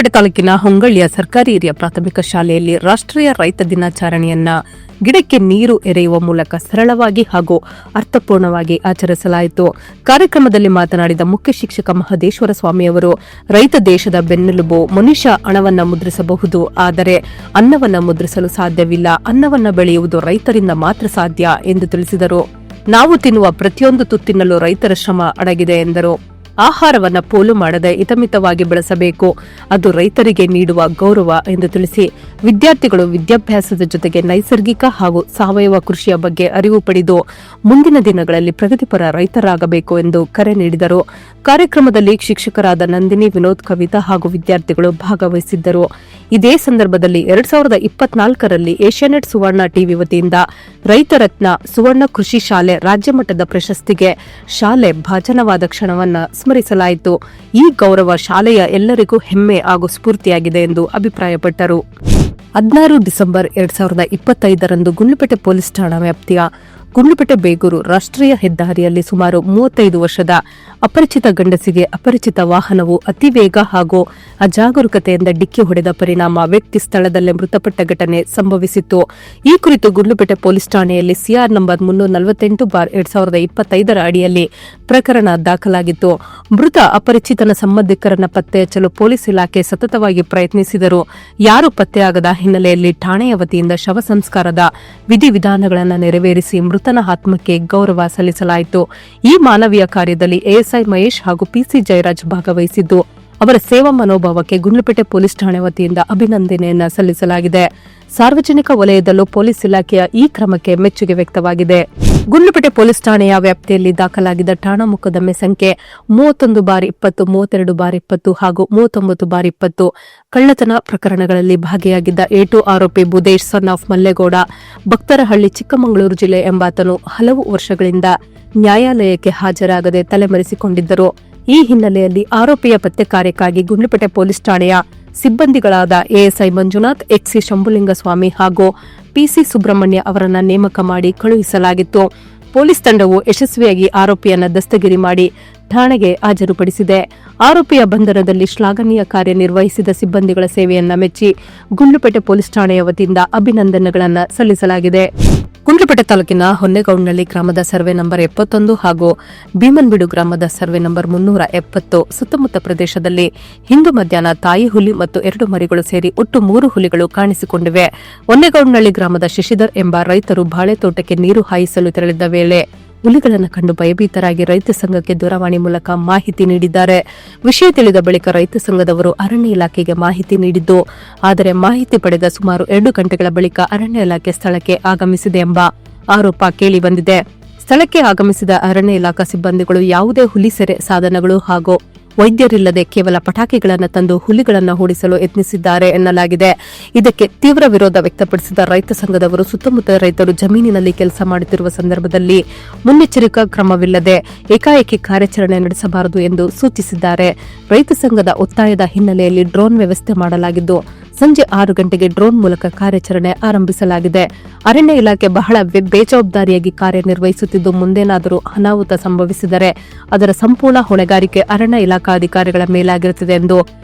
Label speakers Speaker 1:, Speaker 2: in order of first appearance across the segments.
Speaker 1: ಗುಂಡ್ಲುಪೇಟೆ ತಾಲೂಕಿನ ಹೊಂಗಳ್ಳಿಯ ಸರ್ಕಾರಿ ಹಿರಿಯ ಪ್ರಾಥಮಿಕ ಶಾಲೆಯಲ್ಲಿ ರಾಷ್ಟ್ರೀಯ ರೈತ ದಿನಾಚರಣೆಯನ್ನ ಗಿಡಕ್ಕೆ ನೀರು ಎರೆಯುವ ಮೂಲಕ ಸರಳವಾಗಿ ಹಾಗೂ ಅರ್ಥಪೂರ್ಣವಾಗಿ ಆಚರಿಸಲಾಯಿತು. ಕಾರ್ಯಕ್ರಮದಲ್ಲಿ ಮಾತನಾಡಿದ ಮುಖ್ಯ ಶಿಕ್ಷಕ ಮಹದೇಶ್ವರ ಸ್ವಾಮಿಯವರು, ರೈತ ದೇಶದ ಬೆನ್ನೆಲುಬು. ಮನುಷ್ಯ ಹಣವನ್ನ ಮುದ್ರಿಸಬಹುದು, ಆದರೆ ಅನ್ನವನ್ನ ಮುದ್ರಿಸಲು ಸಾಧ್ಯವಿಲ್ಲ. ಅನ್ನವನ್ನ ಬೆಳೆಯುವುದು ರೈತರಿಂದ ಮಾತ್ರ ಸಾಧ್ಯ ಎಂದು ತಿಳಿಸಿದರು. ನಾವು ತಿನ್ನುವ ಪ್ರತಿಯೊಂದು ತುತ್ತಿನಲ್ಲೂ ರೈತರ ಶ್ರಮ ಅಡಗಿದೆ ಎಂದರು. ಆಹಾರವನ್ನ ಪೋಲು ಮಾಡದೆ ಹಿತಮಿತವಾಗಿ ಬೆಳೆಸಬೇಕು, ಅದು ರೈತರಿಗೆ ನೀಡುವ ಗೌರವ ಎಂದು ತಿಳಿಸಿ, ವಿದ್ಯಾರ್ಥಿಗಳು ವಿದ್ಯಾಭ್ಯಾಸದ ಜೊತೆಗೆ ನೈಸರ್ಗಿಕ ಹಾಗೂ ಸಾವಯವ ಕೃಷಿಯ ಬಗ್ಗೆ ಅರಿವು ಪಡೆದು ಮುಂದಿನ ದಿನಗಳಲ್ಲಿ ಪ್ರಗತಿಪರ ರೈತರಾಗಬೇಕು ಎಂದು ಕರೆ ನೀಡಿದರು. ಕಾರ್ಯಕ್ರಮದಲ್ಲಿ ಶಿಕ್ಷಕರಾದ ನಂದಿನಿ, ವಿನೋದ್, ಕವಿತಾ ಹಾಗೂ ವಿದ್ಯಾರ್ಥಿಗಳು ಭಾಗವಹಿಸಿದ್ದರು. ಇದೇ ಸಂದರ್ಭದಲ್ಲಿ 2024ರಲ್ಲಿ ಏಷ್ಯಾನೆಟ್ ಸುವರ್ಣ ಟಿವಿ ವತಿಯಿಂದ ರೈತ ರತ್ನ ಸುವರ್ಣ ಕೃಷಿ ಶಾಲೆ ರಾಜ್ಯಮಟ್ಟದ ಪ್ರಶಸ್ತಿಗೆ ಶಾಲೆ ಭಾಜನವಾದ ಕ್ಷಣವನ್ನ ಸ್ಮರಿಸಲಾಯಿತು. ಈ ಗೌರವ ಶಾಲೆಯ ಎಲ್ಲರಿಗೂ ಹೆಮ್ಮೆ ಹಾಗೂ ಸ್ಫೂರ್ತಿಯಾಗಿದೆ ಎಂದು ಅಭಿಪ್ರಾಯಪಟ್ಟರು. 16 ಡಿಸೆಂಬರ್ 2025ರಂದು ಗುಂಡ್ಲುಪೇಟೆ ಪೊಲೀಸ್ ಠಾಣಾ ವ್ಯಾಪ್ತಿಯ ಗುಂಡ್ಲುಪೇಟೆ ಬೇಗೂರು ರಾಷ್ಟ್ರೀಯ ಹೆದ್ದಾರಿಯಲ್ಲಿ ಸುಮಾರು 35 ವರ್ಷದ ಅಪರಿಚಿತ ಗಂಡಸಿಗೆ ಅಪರಿಚಿತ ವಾಹನವು ಅತಿ ವೇಗ ಹಾಗೂ ಅಜಾಗರೂಕತೆಯಿಂದ ಡಿಕ್ಕಿ ಹೊಡೆದ ಪರಿಣಾಮ ವ್ಯಕ್ತಿ ಸ್ಥಳದಲ್ಲೇ ಮೃತಪಟ್ಟ ಘಟನೆ ಸಂಭವಿಸಿತ್ತು. ಈ ಕುರಿತು ಗುಂಡ್ಲುಪೇಟೆ ಪೊಲೀಸ್ ಠಾಣೆಯಲ್ಲಿ ಸಿಆರ್ ನಂಬರ್ 348/2025 ಅಡಿಯಲ್ಲಿ ಪ್ರಕರಣ ದಾಖಲಾಗಿತ್ತು. ಮೃತ ಅಪರಿಚಿತನ ಸಂಬಂಧಿಕರನ್ನ ಪತ್ತೆ ಹಚ್ಚಲು ಪೊಲೀಸ್ ಇಲಾಖೆ ಸತತವಾಗಿ ಪ್ರಯತ್ನಿಸಿದರೂ ಯಾರೂ ಪತ್ತೆಯಾಗದ ಹಿನ್ನೆಲೆಯಲ್ಲಿ ಠಾಣೆಯ ವತಿಯಿಂದ ಶವ ಸಂಸ್ಕಾರದ ವಿಧಿವಿಧಾನಗಳನ್ನು ನೆರವೇರಿಸಿ ಮೃತನ ಆತ್ಮಕ್ಕೆ ಗೌರವ ಸಲ್ಲಿಸಲಾಯಿತು. ಈ ಮಾನವೀಯ ಕಾರ್ಯದಲ್ಲಿ ಎಎಸ್ಐ ಮಹೇಶ್ ಹಾಗೂ ಪಿಸಿ ಜಯರಾಜ್ ಭಾಗವಹಿಸಿದ್ದು, ಅವರ ಸೇವಾ ಮನೋಭಾವಕ್ಕೆ ಗುಂಡ್ಲುಪೇಟೆ ಪೊಲೀಸ್ ಠಾಣೆ ವತಿಯಿಂದ ಅಭಿನಂದನೆಯನ್ನ ಸಲ್ಲಿಸಲಾಗಿದೆ. ಸಾರ್ವಜನಿಕ ವಲಯದಲ್ಲೂ ಪೊಲೀಸ್ ಇಲಾಖೆಯ ಈ ಕ್ರಮಕ್ಕೆ ಮೆಚ್ಚುಗೆ ವ್ಯಕ್ತವಾಗಿದೆ. ಗುಂಡ್ಲುಪೇಟೆ ಪೊಲೀಸ್ ಠಾಣೆಯ ವ್ಯಾಪ್ತಿಯಲ್ಲಿ ದಾಖಲಾಗಿದ್ದ ಠಾಣಾ ಮೊಕದ್ದಮೆ ಸಂಖ್ಯೆ 31/20, 32/20 ಹಾಗೂ 39/20 ಕಳ್ಳತನ ಪ್ರಕರಣಗಳಲ್ಲಿ ಭಾಗಿಯಾಗಿದ್ದ A2 ಆರೋಪಿ ಬುದೇಶ್ ಸನ್ ಆಫ್ ಮಲ್ಲೇಗೌಡ, ಭಕ್ತರಹಳ್ಳಿ, ಚಿಕ್ಕಮಗಳೂರು ಜಿಲ್ಲೆ ಎಂಬಾತನು ಹಲವು ವರ್ಷಗಳಿಂದ ನ್ಯಾಯಾಲಯಕ್ಕೆ ಹಾಜರಾಗದೆ ತಲೆಮರೆಸಿಕೊಂಡಿದ್ದರು. ಈ ಹಿನ್ನೆಲೆಯಲ್ಲಿ ಆರೋಪಿಯ ಪತ್ತೆ ಕಾರ್ಯಕ್ಕಾಗಿ ಗುಂಡ್ಲುಪೇಟೆ ಪೊಲೀಸ್ ಠಾಣೆಯ ಸಿಬ್ಬಂದಿಗಳಾದ ಎಎಸ್ಐ ಮಂಜುನಾಥ್, ಎಕ್ಸಿ ಶಂಭುಲಿಂಗಸ್ವಾಮಿ ಹಾಗೂ ಪಿಸಿ ಸುಬ್ರಹ್ಮಣ್ಯ ಅವರನ್ನು ನೇಮಕ ಮಾಡಿ ಕಳುಹಿಸಲಾಗಿತ್ತು. ಪೊಲೀಸ್ ತಂಡವು ಯಶಸ್ವಿಯಾಗಿ ಆರೋಪಿಯನ್ನು ದಸ್ತಗಿರಿ ಮಾಡಿ ಠಾಣೆಗೆ ಹಾಜರುಪಡಿಸಿದೆ. ಆರೋಪಿಯ ಬಂಧನದಲ್ಲಿ ಶ್ಲಾಘನೀಯ ಕಾರ್ಯನಿರ್ವಹಿಸಿದ ಸಿಬ್ಬಂದಿಗಳ ಸೇವೆಯನ್ನ ಮೆಚ್ಚಿ ಗುಂಡ್ಲುಪೇಟೆ ಪೊಲೀಸ್ ಠಾಣೆಯ ವತಿಯಿಂದ ಅಭಿನಂದನೆಗಳನ್ನು ಸಲ್ಲಿಸಲಾಗಿದೆ. ಗುಂಡ್ಲುಪೇಟೆ ತಾಲೂಕಿನ ಹೊನ್ನೆಗೌಡನಹಳ್ಳಿ ಗ್ರಾಮದ ಸರ್ವೆ ನಂಬರ್ 71 ಹಾಗೂ ಭೀಮನ್ಬೀಡು ಗ್ರಾಮದ ಸರ್ವೆ ನಂಬರ್ 370 ಸುತ್ತಮುತ್ತ ಪ್ರದೇಶದಲ್ಲಿ ಇಂದು ಮಧ್ಯಾಹ್ನ ತಾಯಿ ಹುಲಿ ಮತ್ತು 2 ಮರಿಗಳು ಸೇರಿ ಒಟ್ಟು 3 ಹುಲಿಗಳು ಕಾಣಿಸಿಕೊಂಡಿವೆ. ಹೊನ್ನೆಗೌಡನಹಳ್ಳಿ ಗ್ರಾಮದ ಶಶಿಧರ್ ಎಂಬ ರೈತರು ಬಾಳೆ ತೋಟಕ್ಕೆ ನೀರು ಹಾಯಿಸಲು ತೆರಳಿದ್ದ ವೇಳೆ ಹುಲಿಗಳನ್ನು ಕಂಡು ಭಯಭೀತರಾಗಿ ರೈತ ಸಂಘಕ್ಕೆ ದೂರವಾಣಿ ಮೂಲಕ ಮಾಹಿತಿ ನೀಡಿದ್ದಾರೆ. ವಿಷಯ ತಿಳಿದ ಬಳಿಕ ರೈತ ಸಂಘದವರು ಅರಣ್ಯ ಇಲಾಖೆಗೆ ಮಾಹಿತಿ ನೀಡಿದ್ದು, ಆದರೆ ಮಾಹಿತಿ ಪಡೆದ ಸುಮಾರು 2 ಗಂಟೆಗಳ ಬಳಿಕ ಅರಣ್ಯ ಇಲಾಖೆ ಸ್ಥಳಕ್ಕೆ ಆಗಮಿಸಿದೆ ಎಂಬ ಆರೋಪ ಕೇಳಿಬಂದಿದೆ. ಸ್ಥಳಕ್ಕೆ ಆಗಮಿಸಿದ ಅರಣ್ಯ ಇಲಾಖಾ ಸಿಬ್ಬಂದಿಗಳು ಯಾವುದೇ ಹುಲಿ ಸೆರೆ ಸಾಧನಗಳು ಹಾಗೂ ವೈದ್ಯರಿಲ್ಲದೆ ಕೇವಲ ಪಟಾಕಿಗಳನ್ನು ತಂದು ಹುಲಿಗಳನ್ನು ಓಡಿಸಲು ಯತ್ನಿಸಿದ್ದಾರೆ ಎನ್ನಲಾಗಿದೆ. ಇದಕ್ಕೆ ತೀವ್ರ ವಿರೋಧ ವ್ಯಕ್ತಪಡಿಸಿದ ರೈತ ಸಂಘದವರು ಸುತ್ತಮುತ್ತ ರೈತರು ಜಮೀನಿನಲ್ಲಿ ಕೆಲಸ ಮಾಡುತ್ತಿರುವ ಸಂದರ್ಭದಲ್ಲಿ ಮುನ್ನೆಚ್ಚರಿಕಾ ಕ್ರಮವಿಲ್ಲದೆ ಏಕಾಏಕಿ ಕಾರ್ಯಾಚರಣೆ ನಡೆಸಬಾರದು ಎಂದು ಸೂಚಿಸಿದ್ದಾರೆ. ರೈತ ಸಂಘದ ಒತ್ತಾಯದ ಹಿನ್ನೆಲೆಯಲ್ಲಿ ಡ್ರೋನ್ ವ್ಯವಸ್ಥೆ ಮಾಡಲಾಗಿದ್ದು, ಸಂಜೆ 6 ಗಂಟೆಗೆ ಡ್ರೋನ್ ಮೂಲಕ ಕಾರ್ಯಾಚರಣೆ ಆರಂಭಿಸಲಾಗಿದೆ. ಅರಣ್ಯ ಇಲಾಖೆ ಬಹಳ ಬೇಜವಾಬ್ದಾರಿಯಾಗಿ ಕಾರ್ಯನಿರ್ವಹಿಸುತ್ತಿದ್ದು, ಮುಂದೇನಾದರೂ ಅನಾಹುತ ಸಂಭವಿಸಿದರೆ ಅದರ ಸಂಪೂರ್ಣ ಹೊಣೆಗಾರಿಕೆ ಅರಣ್ಯ ಇಲಾಖಾಧಿಕಾರಿಗಳ ಮೇಲಾಗಿರುತ್ತದೆ ಎಂದು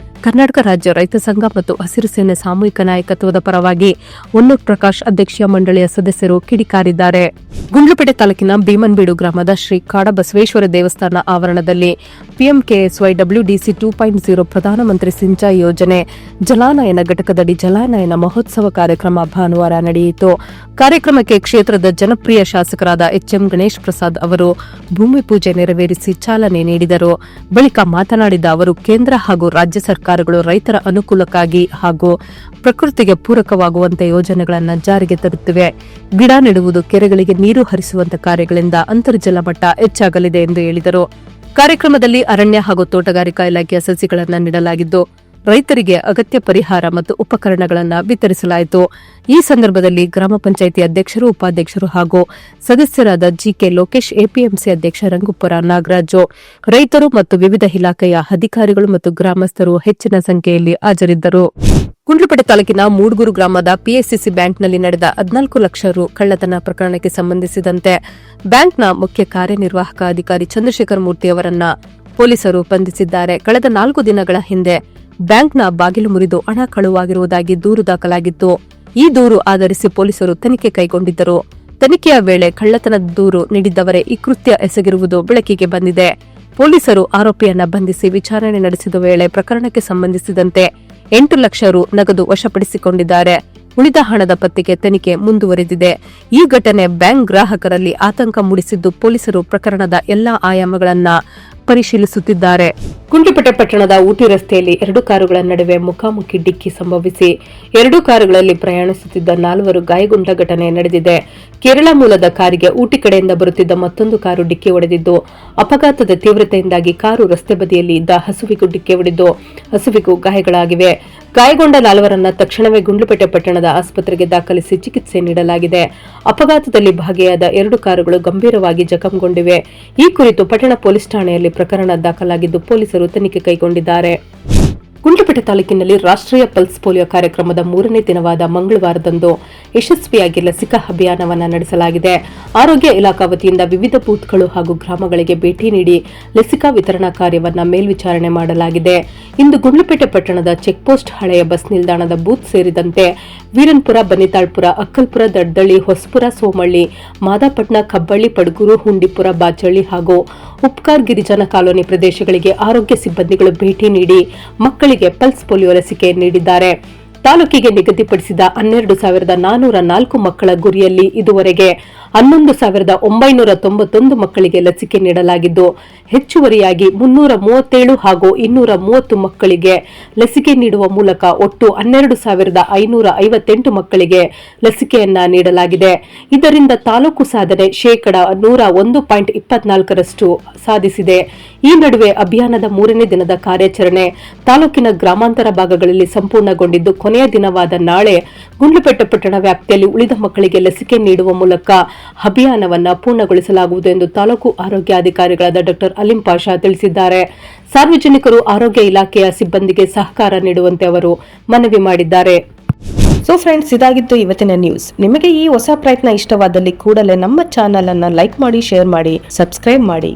Speaker 1: ಕರ್ನಾಟಕ ರಾಜ್ಯ ರೈತ ಸಂಘ ಮತ್ತು ಹಸಿರು ಸೇನೆ ಸಾಮೂಹಿಕ ನಾಯಕತ್ವದ ಪರವಾಗಿ ಹೊನ್ನೂರು ಪ್ರಕಾಶ್ ಅಧ್ಯಕ್ಷೀಯ ಮಂಡಳಿಯ ಸದಸ್ಯರು ಕಿಡಿಕಾರಿದ್ದಾರೆ. ಗುಂಡ್ಲುಪೇಟೆ ತಾಲೂಕಿನ ಭೀಮನ್ಬೀಡು ಗ್ರಾಮದ ಶ್ರೀ ಕಾಡಬಸವೇಶ್ವರ ದೇವಸ್ಥಾನ ಆವರಣದಲ್ಲಿ PMKSY WDC 2.0 ಪ್ರಧಾನಮಂತ್ರಿ ಸಿಂಚಾಯಿ ಯೋಜನೆ ಜಲಾನಯನ ಘಟಕದಡಿ ಜಲಾನಯನ ಮಹೋತ್ಸವ ಕಾರ್ಯಕ್ರಮ ಭಾನುವಾರ ನಡೆಯಿತು. ಕಾರ್ಯಕ್ರಮಕ್ಕೆ ಕ್ಷೇತ್ರದ ಜನಪ್ರಿಯ ಶಾಸಕರಾದ HM ಗಣೇಶ್ ಪ್ರಸಾದ್ ಅವರು ಭೂಮಿ ಪೂಜೆ ನೆರವೇರಿಸಿ ಚಾಲನೆ ನೀಡಿದರು. ಬಳಿಕ ಮಾತನಾಡಿದ ಅವರು, ಕೇಂದ್ರ ಹಾಗೂ ರಾಜ್ಯ ಸರ್ಕಾರಗಳು ರೈತರ ಅನುಕೂಲಕ್ಕಾಗಿ ಹಾಗೂ ಪ್ರಕೃತಿಗೆ ಪೂರಕವಾಗುವಂತೆ ಯೋಜನೆಗಳನ್ನು ಜಾರಿಗೆ ತರುತ್ತಿವೆ. ಗಿಡ ನೆಡುವುದು, ಕೆರೆಗಳಿಗೆ ನೀರು ಹರಿಸುವಂತಹ ಕಾರ್ಯಗಳಿಂದ ಅಂತರ್ಜಲ ಮಟ್ಟ ಹೆಚ್ಚಾಗಲಿದೆ ಎಂದು ಹೇಳಿದರು. ಕಾರ್ಯಕ್ರಮದಲ್ಲಿ ಅರಣ್ಯ ಹಾಗೂ ತೋಟಗಾರಿಕಾ ಇಲಾಖೆಯ ಸಸಿಗಳನ್ನು ನೀಡಲಾಗಿದ್ದು, ರೈತರಿಗೆ ಅಗತ್ಯ ಪರಿಹಾರ ಮತ್ತು ಉಪಕರಣಗಳನ್ನು ವಿತರಿಸಲಾಯಿತು. ಈ ಸಂದರ್ಭದಲ್ಲಿ ಗ್ರಾಮ ಪಂಚಾಯಿತಿ ಅಧ್ಯಕ್ಷರು, ಉಪಾಧ್ಯಕ್ಷರು ಹಾಗೂ ಸದಸ್ಯರಾದ ಜಿಕೆ ಲೋಕೇಶ್, ಎಪಿಎಂಸಿ ಅಧ್ಯಕ್ಷ ರಂಗುಪುರ ನಾಗರಾಜು, ರೈತರು ಮತ್ತು ವಿವಿಧ ಇಲಾಖೆಯ ಅಧಿಕಾರಿಗಳು ಮತ್ತು ಗ್ರಾಮಸ್ಥರು ಹೆಚ್ಚಿನ ಸಂಖ್ಯೆಯಲ್ಲಿ ಹಾಜರಿದ್ದರು. ಗುಂಡ್ಲುಪೇಟೆ ತಾಲೂಕಿನ ಮೂಡ್ಗೂರು ಗ್ರಾಮದ ಪಿಎಸ್ಸಿಸಿ ಬ್ಯಾಂಕ್ನಲ್ಲಿ ನಡೆದ 14 ಲಕ್ಷ ರು ಕಳ್ಳತನ ಪ್ರಕರಣಕ್ಕೆ ಸಂಬಂಧಿಸಿದಂತೆ ಬ್ಯಾಂಕ್ನ ಮುಖ್ಯ ಕಾರ್ಯನಿರ್ವಾಹಕ ಅಧಿಕಾರಿ ಚಂದ್ರಶೇಖರ್ ಮೂರ್ತಿ ಅವರನ್ನ ಪೊಲೀಸರು ಬಂಧಿಸಿದ್ದಾರೆ. ಕಳೆದ 4 ದಿನಗಳ ಹಿಂದೆ ಬ್ಯಾಂಕ್ನ ಬಾಗಿಲು ಮುರಿದು ಹಣ ಕಳುವಾಗಿರುವುದಾಗಿ ದೂರು ದಾಖಲಾಗಿತ್ತು. ಈ ದೂರು ಆಧರಿಸಿ ಪೊಲೀಸರು ತನಿಖೆ ಕೈಗೊಂಡಿದ್ದರು. ತನಿಖೆಯ ವೇಳೆ ಕಳ್ಳತನದ ದೂರು ನೀಡಿದ್ದವರೇ ಈ ಕೃತ್ಯ ಎಸಗಿರುವುದು ಬೆಳಕಿಗೆ ಬಂದಿದೆ. ಪೊಲೀಸರು ಆರೋಪಿಯನ್ನ ಬಂಧಿಸಿ ವಿಚಾರಣೆ ನಡೆಸಿದ ವೇಳೆ ಪ್ರಕರಣಕ್ಕೆ ಸಂಬಂಧಿಸಿದಂತೆ 8 ಲಕ್ಷ ರು ನಗದು ವಶಪಡಿಸಿಕೊಂಡಿದ್ದಾರೆ. ಉಳಿದ ಹಣದ ಪತ್ತೆಗೆ ತನಿಖೆ ಮುಂದುವರೆದಿದೆ. ಈ ಘಟನೆ ಬ್ಯಾಂಕ್ ಗ್ರಾಹಕರಲ್ಲಿ ಆತಂಕ ಮೂಡಿಸಿದ್ದು, ಪೊಲೀಸರು ಪ್ರಕರಣದ ಎಲ್ಲಾ ಆಯಾಮಗಳನ್ನ ಪರಿಶೀಲಿಸುತ್ತಿದ್ದಾರೆ. ಗುಂಡ್ಲುಪೇಟೆ ಪಟ್ಟಣದ ಊಟಿ ರಸ್ತೆಯಲ್ಲಿ 2 ಕಾರುಗಳ ನಡುವೆ ಮುಖಾಮುಖಿ ಡಿಕ್ಕಿ ಸಂಭವಿಸಿ 2 ಕಾರುಗಳಲ್ಲಿ ಪ್ರಯಾಣಿಸುತ್ತಿದ್ದ 4 ಗಾಯಗೊಂಡ ಘಟನೆ ನಡೆದಿದೆ. ಕೇರಳ ಮೂಲದ ಕಾರಿಗೆ ಊಟಿ ಕಡೆಯಿಂದ ಬರುತ್ತಿದ್ದ ಮತ್ತೊಂದು ಕಾರು ಡಿಕ್ಕಿ ಹೊಡೆದಿದ್ದು, ಅಪಘಾತದ ತೀವ್ರತೆಯಿಂದಾಗಿ ಕಾರು ರಸ್ತೆ ಬದಿಯಲ್ಲಿ ಇದ್ದ ಹಸುವಿಗೂ ಡಿಕ್ಕಿ ಹೊಡೆದು ಹಸುವಿಗೂ ಗಾಯಗಳಾಗಿವೆ. ಗಾಯಗೊಂಡ 4ರನ್ನ ತಕ್ಷಣವೇ ಗುಂಡ್ಲುಪೇಟೆ ಪಟ್ಟಣದ ಆಸ್ಪತ್ರೆಗೆ ದಾಖಲಿಸಿ ಚಿಕಿತ್ಸೆ ನೀಡಲಾಗಿದೆ. ಅಪಘಾತದಲ್ಲಿ ಭಾಗಿಯಾದ 2 ಕಾರುಗಳು ಗಂಭೀರವಾಗಿ ಜಖಂಗೊಂಡಿವೆ. ಈ ಕುರಿತು ಪಟ್ಟಣ ಪೊಲೀಸ್ ಠಾಣೆಯಲ್ಲಿ ಪ್ರಕರಣ ದಾಖಲಾಗಿದ್ದು, ಪೊಲೀಸರು ತನಿಖೆ ಕೈಗೊಂಡಿದ್ದಾರೆ. ಗುಂಡ್ಲುಪೇಟೆ ತಾಲೂಕಿನಲ್ಲಿ ರಾಷ್ಟ್ರೀಯ ಪಲ್ಸ್ ಪೋಲಿಯೋ ಕಾರ್ಯಕ್ರಮದ 3ನೇ ದಿನವಾದ ಮಂಗಳವಾರದಂದು ಯಶಸ್ವಿಯಾಗಿ ಲಸಿಕಾ ಅಭಿಯಾನವನ್ನು ನಡೆಸಲಾಗಿದೆ. ಆರೋಗ್ಯ ಇಲಾಖಾ ವತಿಯಿಂದ ವಿವಿಧ ಬೂತ್ಗಳು ಹಾಗೂ ಗ್ರಾಮಗಳಿಗೆ ಭೇಟಿ ನೀಡಿ ಲಸಿಕಾ ವಿತರಣಾ ಕಾರ್ಯವನ್ನು ಮೇಲ್ವಿಚಾರಣೆ ಮಾಡಲಾಗಿದೆ. ಇಂದು ಗುಂಡ್ಲುಪೇಟೆ ಪಟ್ಟಣದ ಚೆಕ್ಪೋಸ್ಟ್, ಹಳೆಯ ಬಸ್ ನಿಲ್ದಾಣದ ಬೂತ್ ಸೇರಿದಂತೆ ವೀರನ್ಪುರ, ಬನ್ನಿತಾಳ್ಪುರ, ಅಕ್ಕಲ್ಪುರ, ದಡ್ದಳ್ಳಿ, ಹೊಸಪುರ, ಸೋಮಳ್ಳಿ, ಮಾದಾಪಟ್ನ, ಕಬ್ಬಳ್ಳಿ, ಪಡ್ಗೂರು, ಹುಂಡಿಪುರ, ಬಾಚಳ್ಳಿ ಹಾಗೂ ಉಪ್ಕಾರ್ ಗಿರಿಜನ ಕಾಲೋನಿ ಪ್ರದೇಶಗಳಿಗೆ ಆರೋಗ್ಯ ಸಿಬ್ಬಂದಿಗಳು ಭೇಟಿ ನೀಡಿ ಮಕ್ಕಳಿಗೆ ಪಲ್ಸ್ ಪೋಲಿಯೋ ಲಸಿಕೆ ನೀಡಿದ್ದಾರೆ. ತಾಲೂಕಿಗೆ ನಿಗದಿಪಡಿಸಿದ 12,404 ಮಕ್ಕಳ ಗುರಿಯಲ್ಲಿ ಇದುವರೆಗೆ 11,991 ಮಕ್ಕಳಿಗೆ ಲಸಿಕೆ ನೀಡಲಾಗಿದ್ದು, ಹೆಚ್ಚುವರಿಯಾಗಿ 337 ಹಾಗೂ 230 ಮಕ್ಕಳಿಗೆ ಲಸಿಕೆ ನೀಡುವ ಮೂಲಕ ಒಟ್ಟು 12,558 ಮಕ್ಕಳಿಗೆ ಲಸಿಕೆಯನ್ನ ನೀಡಲಾಗಿದೆ. ಇದರಿಂದ ತಾಲೂಕು ಸಾಧನೆ ಶೇಕಡಾ 101.24% ಸಾಧಿಸಿದೆ. ಈ ನಡುವೆ ಅಭಿಯಾನದ 3ನೇ ದಿನದ ಕಾರ್ಯಾಚರಣೆ ತಾಲೂಕಿನ ಗ್ರಾಮಾಂತರ ಭಾಗಗಳಲ್ಲಿ ಸಂಪೂರ್ಣಗೊಂಡಿದ್ದು, ಕೊನೆಯ ದಿನವಾದ ನಾಳೆ ಗುಂಡ್ಲುಪೇಟೆ ಪಟ್ಟಣ ವ್ಯಾಪ್ತಿಯಲ್ಲಿ ಉಳಿದ ಮಕ್ಕಳಿಗೆ ಲಸಿಕೆ ನೀಡುವ ಮೂಲಕ ಅಭಿಯಾನವನ್ನು ಪೂರ್ಣಗೊಳಿಸಲಾಗುವುದು ಎಂದು ತಾಲೂಕು ಆರೋಗ್ಯಾಧಿಕಾರಿಗಳಾದ ಡಾ ಅಲಿಂ ಪಾಷಾ ತಿಳಿಸಿದ್ದಾರೆ. ಸಾರ್ವಜನಿಕರು ಆರೋಗ್ಯ ಇಲಾಖೆಯ ಸಿಬ್ಬಂದಿಗೆ ಸಹಕಾರ ನೀಡುವಂತೆ ಅವರು ಮನವಿ ಮಾಡಿದ್ದಾರೆ. ಸೊ ಫ್ರೆಂಡ್ಸ್, ಇದಾಗಿತ್ತು ಇವತ್ತಿನ ನ್ಯೂಸ್. ನಿಮಗೆ ಈ ಹೊಸ ಪ್ರಯತ್ನ ಇಷ್ಟವಾದಲ್ಲಿ ಕೂಡಲೇ ನಮ್ಮ ಚಾನೆಲ್ ಅನ್ನು ಲೈಕ್ ಮಾಡಿ, ಶೇರ್ ಮಾಡಿ, ಸಬ್ಸ್ಕ್ರೈಬ್ ಮಾಡಿ.